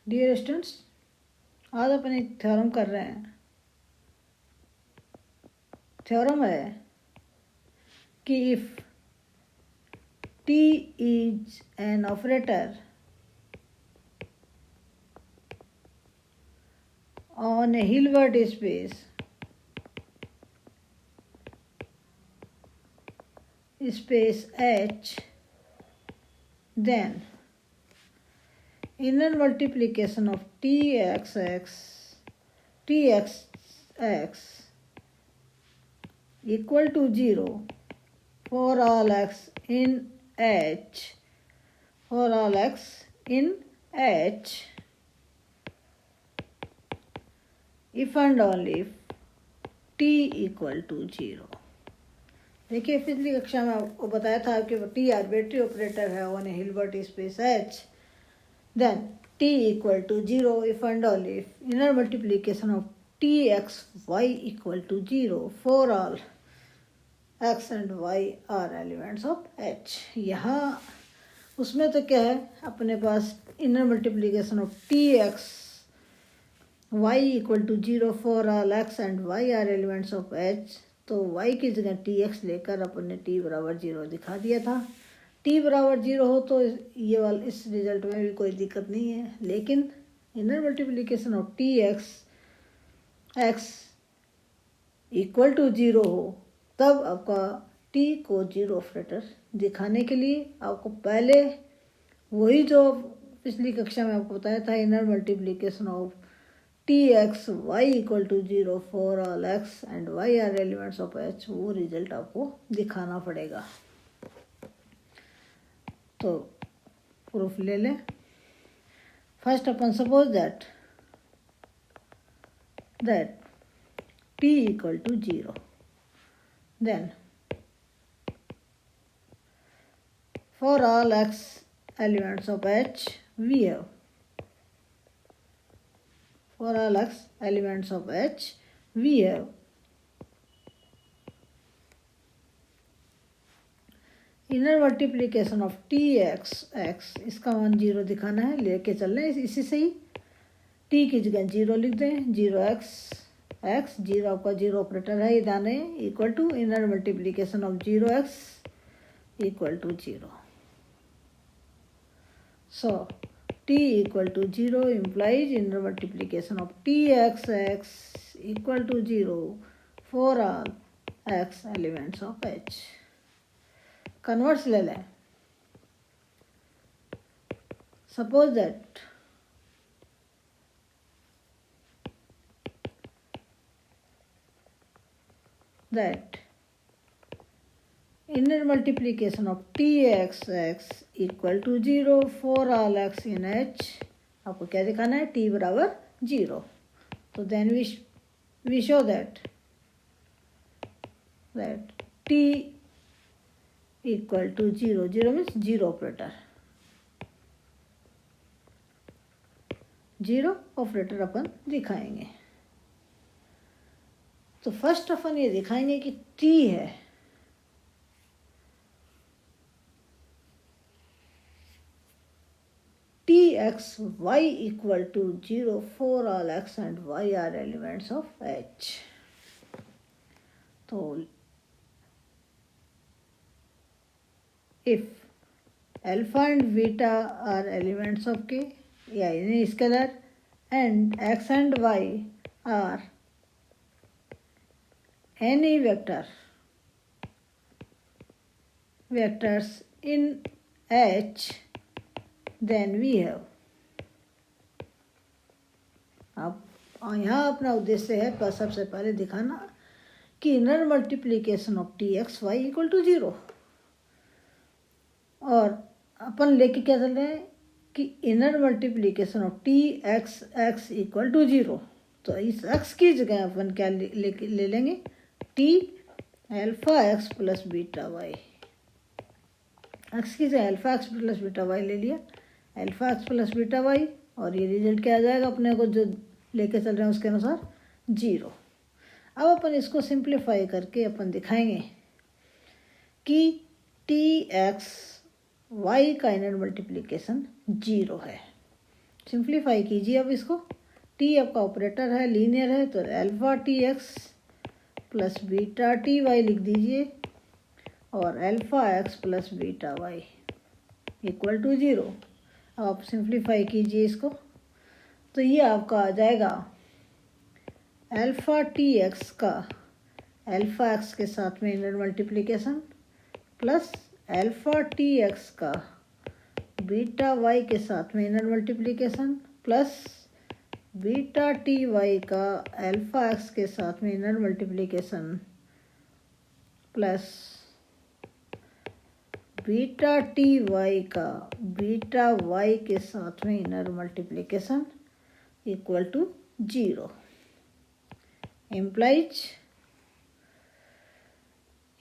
Dear students, आज अपन एक theorem कर रहे हैं। थ्योरम है कि if T is an operator on a Hilbert space H, then inner multiplication of Txx equal to 0 for all x in H, if and only if T equal to 0। देखिए, पिछली कक्षा में आपको बताया था कि T आर्बिट्री ऑपरेटर है on A Hilbert space H, then T equal to 0 if and only if inner multiplication of Txy equal to 0 for all x and y are elements of H। यहाँ उसमें तो क्या है, अपने पास inner multiplication of Tx y equal to 0 for all x and y are elements of H, तो y की जगह Tx लेकर अपन ने t बराबर 0 दिखा दिया था। t बराबर 0 हो तो ये वाला इस रिजल्ट में भी कोई दिक्कत नहीं है, लेकिन inner multiplication of Tx equal to 0 हो तब आपका t को 0 ऑपरेटर दिखाने के लिए आपको पहले वही जो पिछली कक्षा में आपको बताया था, inner multiplication of Txy equal to 0 for all x and y are elements of H, वो रिजल्ट आपको दिखाना पड़ेगा। तो प्रूफ ले लें। फर्स्ट अपन suppose that T equal to 0, then for all x elements of H we have for all x elements of H we have inner multiplication of Tx, इसका मान 0 दिखाना है, लेके चल रहे हैं इसी से ही। t की जगह 0 लिख दें, 0x 0 आपका 0 ऑपरेटर है, इधर है equal to inner multiplication of 0x equal to 0। So t equal to 0 implies inner multiplication of Txx equal to 0 for all x elements of H। Converse ले लें। Suppose that inner multiplication of Txx equal to 0 for all x in H, आपको क्या दिखाना है, t बराबर 0। तो then we show that t equal to 0 means 0 operator, 0 operator अपन दिखाएंगे। तो फर्स्ट अपन ये दिखाएंगे कि t है Txy equal to 0 for all x and y are elements of H। तो if alpha and beta are elements of K या any scalar and x and y are any vectors in H, then we have, अब यहाँ अपना उद्देश्य है पर सबसे पहले दिखाना कि inner multiplication of Txy equal to 0, और अपन लेके क्या चल रहे हैं कि inner multiplication of Txx equal to 0। तो इस x की जगह अपन क्या ले लेंगे, T alpha x plus beta y, x की जगह alpha x plus beta y ले लिया, alpha x plus beta y, और ये रिजल्ट क्या आ जाएगा अपने को जो लेके चल रहे हैं उसके अनुसार 0। अब अपन इसको सिंप्लीफाई करके अपन दिखाएंगे कि Txy का इनर मल्टीप्लिकेशन 0 है, सिंप्लीफाई कीजिए अब इसको। टी आपका ऑपरेटर है, लीनियर है, तो alpha T x plus beta T y लिख दीजिए और alpha x plus beta y equal to 0। अब आप सिंप्लीफाई कीजिए इसको, तो ये आपका आ जाएगा अल्फा टी एक्स का अल्फा एक्स के साथ में inner multiplication plus alpha T x का बीटा वाई के साथ में inner multiplication plus beta T y का अल्फा एक्स के साथ में inner multiplication plus beta T y का बीटा वाई के साथ में inner multiplication equal to 0 implies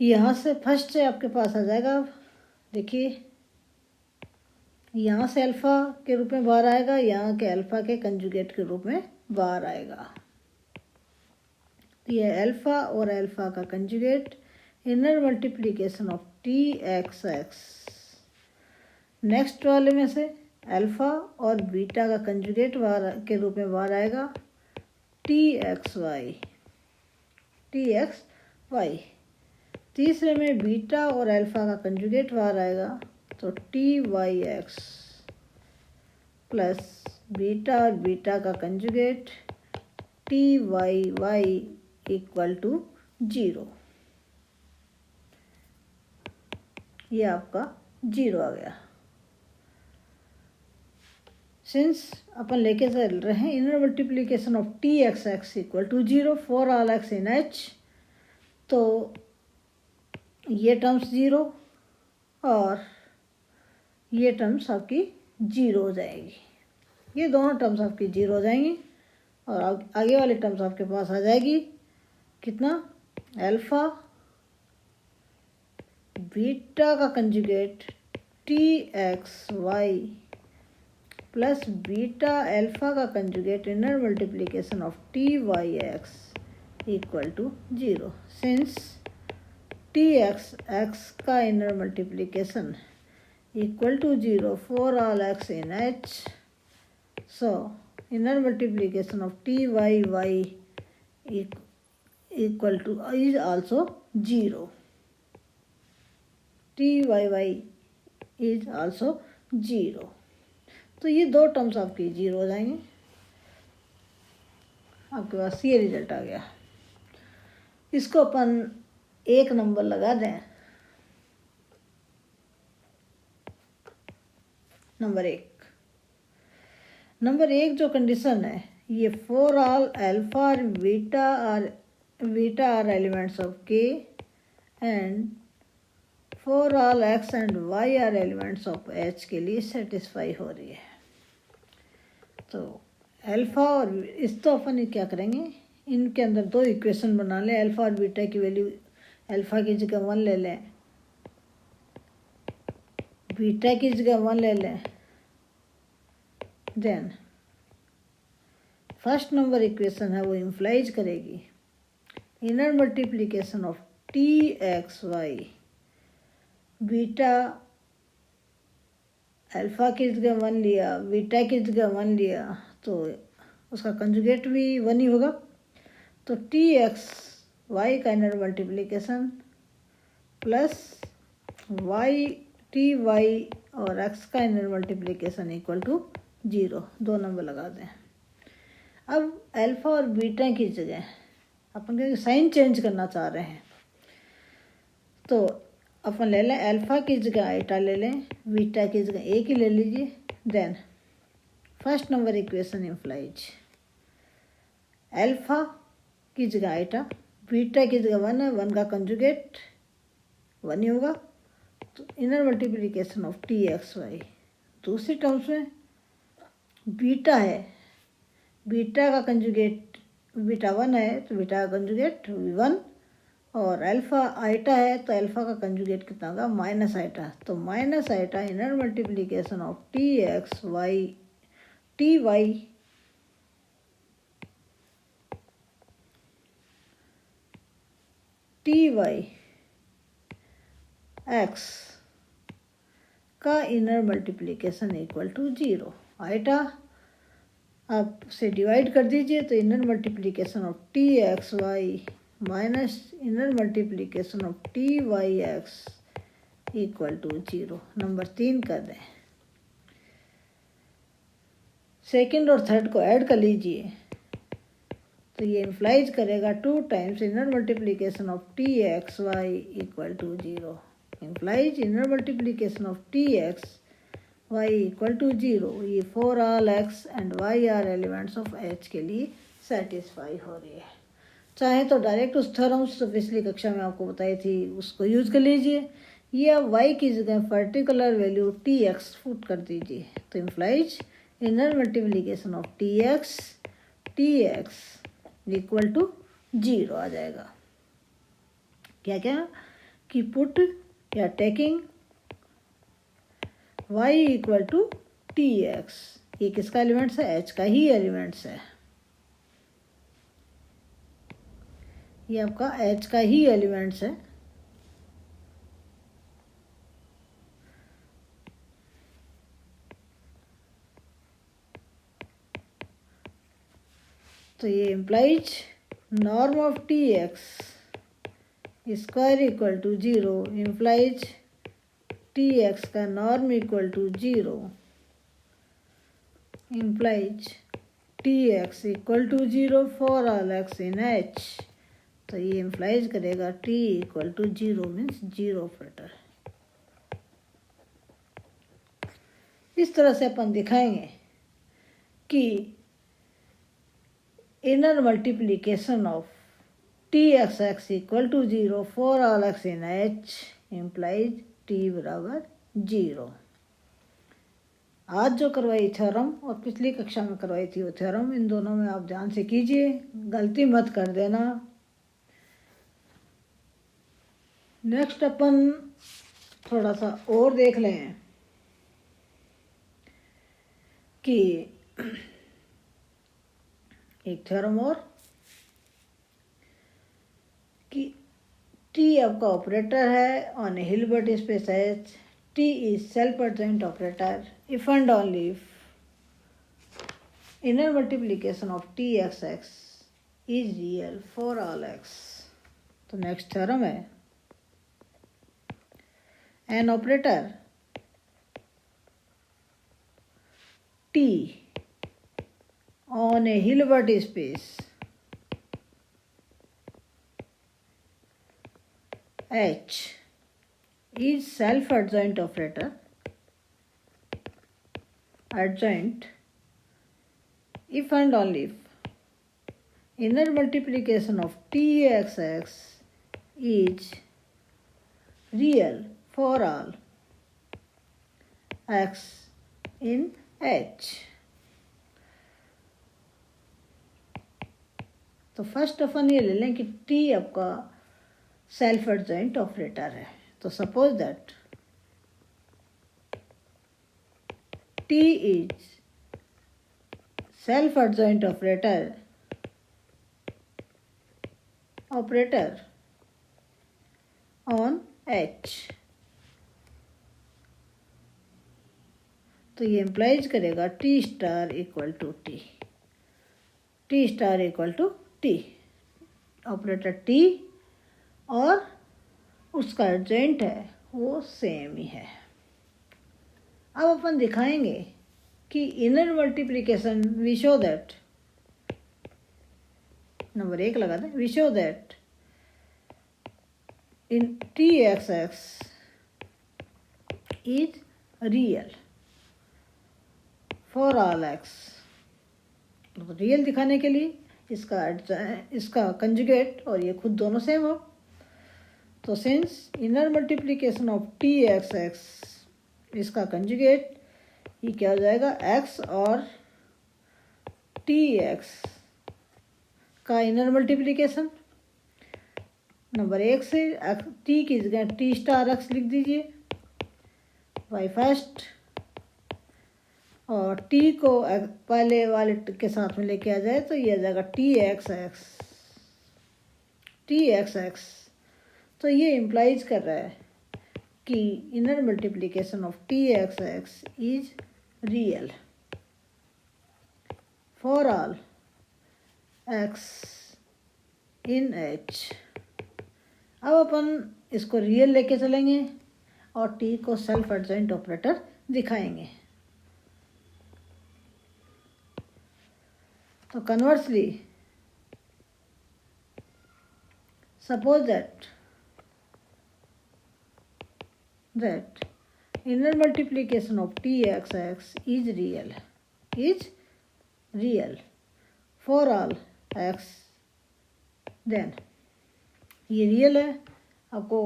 यहाँ से फर्स्ट से आपके पास आ जाएगा। देखिए यहाँ से अल्फ़ा के रूप में बाहर आएगा, यहाँ के अल्फ़ा के कंजुगेट के रूप में बाहर आएगा। ये अल्फ़ा और अल्फ़ा का conjugate inner multiplication of T x x. Next वाले में से अल्फ़ा और बीटा का कंजुगेट बाहर के रूप में बाहर आएगा टी एक्स वाई। तीसरे में बीटा और अल्फ़ा का कंजुगेट बाहर आएगा तो T y x plus beta और बीटा का conjugate T y y equal to 0। ये आपका 0 आ गया। सिंस अपन लेके चल रहे हैं inner multiplication of T x x equal to 0 for all x in H, तो ये टर्म्स 0 और ये टर्म्स आपकी 0 हो जाएगी। ये दोनों टर्म्स आपकी 0 हो जाएंगी और आगे वाली टर्म्स आपके पास आ जाएगी कितना, अल्फ़ा बीटा का conjugate T x y plus beta alpha का conjugate inner multiplication of T y x equal to 0। Since T x x का inner multiplication equal to 0 for all x in H, so inner multiplication of T y y equal to is also 0। T y y is also 0। तो ये दो terms आपकी 0 हो जाएंगे। आपके पास ये result आ गया। इसको अपन 1 नंबर लगा दें। नंबर एक जो कंडीशन है, ये फॉर ऑल अल्फा और beta are elements of K and for all x and y are elements of H के लिए सेटिस्फाई हो रही है। तो अल्फ़ा और इस तो अपन क्या करेंगे, इनके अंदर 2 इक्वेशन बना लें। अल्फ़ा और बीटा की वैल्यू अल्फ़ा की जगह 1 ले लें, बीटा की जगह 1 ले लें। देन फर्स्ट नंबर इक्वेशन है वो इम्प्लाइज करेगी inner multiplication of T x y beta alpha की जगह 1 लिया, बीटा की जगह 1 लिया, तो उसका कंजुगेट भी 1 ही होगा। तो टी एक्स वाई का inner multiplication plus y T y और एक्स का inner multiplication equal to 0। 2 number लगा दें। अब अल्फ़ा और बीटा की जगह अपन साइन चेंज करना चाह रहे हैं, तो अपन ले लें अल्फ़ा की जगह आइटा ले लें, बीटा की जगह एक ही ले लीजिए। Then first number equation implies alpha की जगह आइटा, बीटा की जगह 1 है, 1 का कंजुगेट 1 ही होगा। तो inner multiplication of T x y. दूसरी टर्म्स में बीटा है, बीटा का कंजुगेट बीटा 1 है तो बीटा का कंजुगेट 1, और अल्फ़ा आइटा है तो अल्फ़ा का कंजुगेट कितना होगा, माइनस आइटा। तो minus eta inner multiplication of T x y T y T y x का inner multiplication equal to 0। Eta आप उसे डिवाइड कर दीजिए तो inner multiplication of T x y minus inner multiplication of T y x equal to 0। Number 3 कर दें। Second और third को ऐड कर लीजिए तो ये इम्प्लाइज करेगा 2 times inner multiplication of T x y equal to 0। Implies inner multiplication of T x y equal to 0। ये for all x and y are elements of h के लिए सेटिस्फाई हो रही है। चाहे तो डायरेक्ट उस थ्योरम्स तो पिछली कक्षा में आपको बताई थी उसको यूज कर लीजिए, या y की जगह particular value T x put कर दीजिए तो implies inner multiplication of T x equal to 0 आ जाएगा। क्या क्या कि पुट या taking y equal to T x, ये किसका एलिमेंट्स है? h का ही एलिमेंट्स है। ये आपका h का ही एलिमेंट्स है। तो ये implies norm of T x square equal to 0 implies T x का norm equal to 0 implies T x equal to 0 for all x in H. तो ये इम्प्लाइज करेगा t equal to 0 means 0 operator. इस तरह से अपन दिखाएंगे कि inner multiplication of T x x equal to 0 for all x in H implies t बराबर 0। आज जो करवाई थ्योरम और पिछली कक्षा में करवाई थी वो थ्योरम, इन दोनों में आप ध्यान से कीजिए, गलती मत कर देना। नेक्स्ट अपन थोड़ा सा और देख लें कि एक थ्योरम और कि T आपका ऑपरेटर है on A Hilbert space H। T is self-adjoint operator if and only if inner multiplication of Txx is real for all x। तो नेक्स्ट थ्योरम है an operator T on a Hilbert space H is self-adjoint operator adjoint if and only if inner multiplication of Txx is real for all x in H। तो first अपन ये ले लें कि T आपका self adjoint operator है। तो suppose that T is self adjoint operator on H। तो ये इम्प्लाइज करेगा T star equal to T star equal to T, operator T और उसका एडजॉइंट है वो सेम ही है। अब अपन दिखाएंगे कि inner multiplication we show that, number 1 लगा दें, we show that in Txx is real for all x। तो रियल दिखाने के लिए इसका कंजुगेट और ये खुद दोनों सेम हो। तो since inner multiplication of Txx इसका कंजुगेट ये क्या हो जाएगा, x और Tx का इनर मल्टीप्लिकेशन। नंबर 1 से T की जगह T स्टार x लिख दीजिए बाई फर्स्ट, और T को पहले वाले के साथ में लेके आ जाए तो ये आ जाएगा Txx। तो ये इम्प्लाइज कर रहा है कि inner multiplication of Txx is real for all x in H. अब अपन इसको रियल लेके चलेंगे और टी को सेल्फ एडजॉइंट ऑपरेटर दिखाएंगे। तो conversely suppose that inner multiplication of txx is real for all x, then ये रियल है। आपको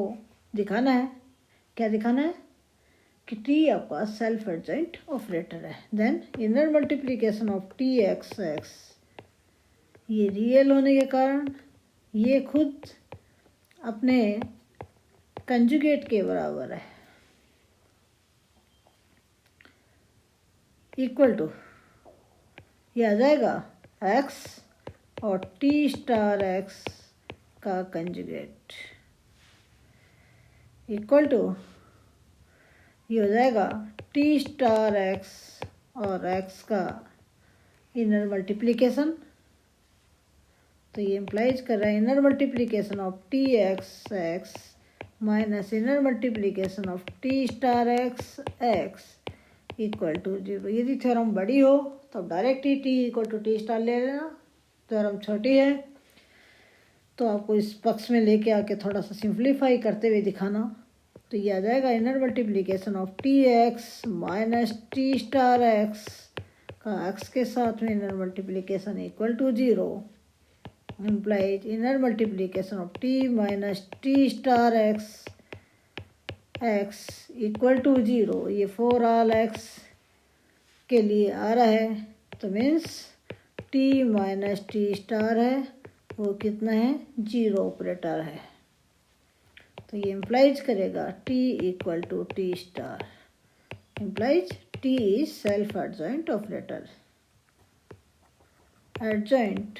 दिखाना है, क्या दिखाना है कि t आपका सेल्फ एडजॉइंट ऑपरेटर है। Then inner multiplication of txx, ये रियल होने के कारण ये खुद अपने कंजुगेट के बराबर है, इक्वल टू ये आ जाएगा x और t स्टार x का कंजुगेट, इक्वल टू ये हो जाएगा t स्टार x और x का इनर मल्टीप्लिकेशन। तो ये इम्प्लाइज कर रहा है inner multiplication of T x x minus inner multiplication of T star x x equal to 0। यदि थ्योरम बड़ी हो तो डायरेक्ट ही T equal to T star ले लेना, थ्योरम छोटी है तो आपको इस पक्ष में लेके आके थोड़ा सा सिंप्लीफाई करते हुए दिखाना। तो ये आ जाएगा inner multiplication of T x minus T star x का एक्स के साथ में inner multiplication equal to 0 implies inner multiplication of t minus t star x x equal to 0। ये फॉर ऑल x के लिए आ रहा है तो means t minus T star है वो कितना है 0 ऑपरेटर है। तो ये इम्प्लाइज करेगा t equal to T star, implies t is self adjoint operator. Adjoint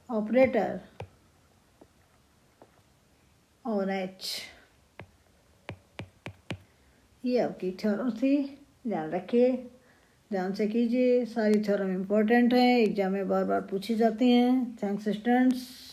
operator और एच, ये आपकी थ्योरम थी, ध्यान रखिए, ध्यान से कीजिए। सारी थ्योरम इम्पोर्टेंट हैं, एग्जाम में बार बार पूछी जाती हैं। Thanks students.